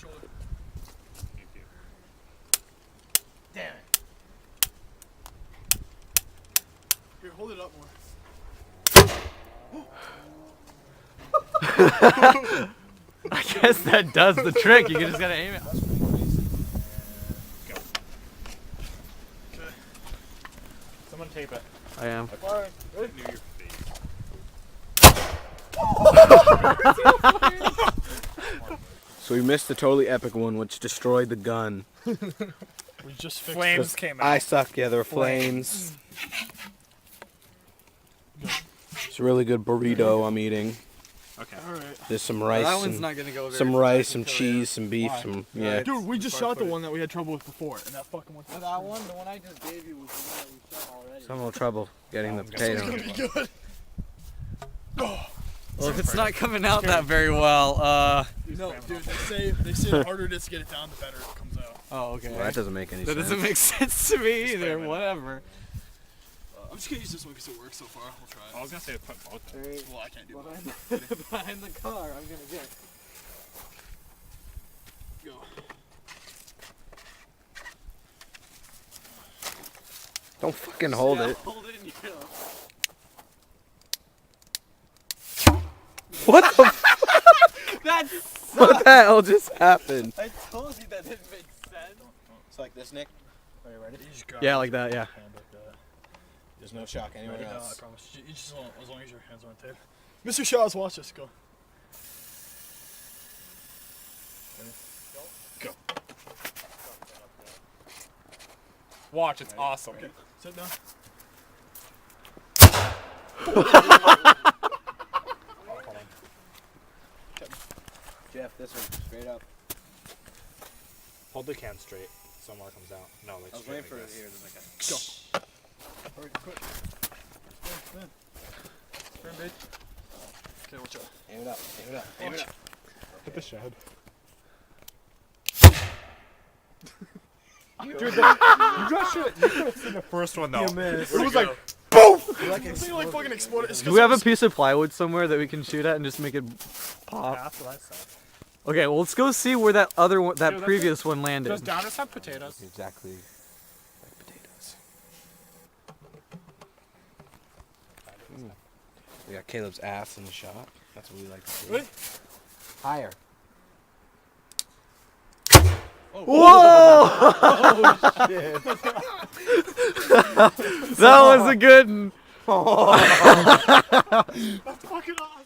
shoulder. Thank you. Damn it. Here, hold it up more. I guess that does the trick. You just gotta aim it. Go. Okay. Someone tape it. I am. I knew your face. So we missed the totally epic one, which destroyed the gun. We just fixed Flames came out. I suck. Yeah, there were flames. It's a really good burrito I'm eating. Okay. Alright. There's some rice, That one's and not gonna go very some far, I rice, can some tell cheese, some beef, some yeah. Dude, we just shot the one that we had trouble with before, and that fucking one. That one, the one I just gave you was the one that we shot already. Some little trouble getting the It's potato. gonna be good. Well, if it's not coming out that very well, No, dude, they say the harder it is to get it down, the better it comes out. oh, okay. Well, that doesn't make any That sense. doesn't make sense to me either. Experiment. Whatever. I'm just gonna use this one because it works so far. We'll try it. I was gonna say put both in. Well, I can't do Behind that. the, behind the car, I'm gonna get. Go. Don't fucking hold it. Hold it in your What the? That's What the hell just happened? I told you that didn't make sense. It's like this, Nick. Are you ready? You just grab Yeah, it. like that. Yeah. Hand like that. There's no shock anywhere Ready? No, I else. promise. You just as long as your hands are on tape. Mr. Shaw's, watch this. Go. Go. Watch, it's awesome. Okay. Sit down. Jeff, this one, straight up. Hold the can straight so more comes out. No, like I was straight waiting for like it this. here. There's like Go. Hurry, quick. Spin. Spin, bitch. Okay, watch out. aim it up, aim it up, aim it up. Hit the shed. Dude, You guys should have seen the first one though. it It was like This thing like fucking exploded. Do we have a piece of plywood somewhere that we can shoot at and just make it pop? that's what I said. Okay, well let's go see where that other one, that Dude, that's previous one landed. Does Downers have potatoes? Exactly like potatoes. We got Caleb's ass in the shot. That's what we like to see. Ready? Higher. Whoa! That was a good one. That's fucking awesome.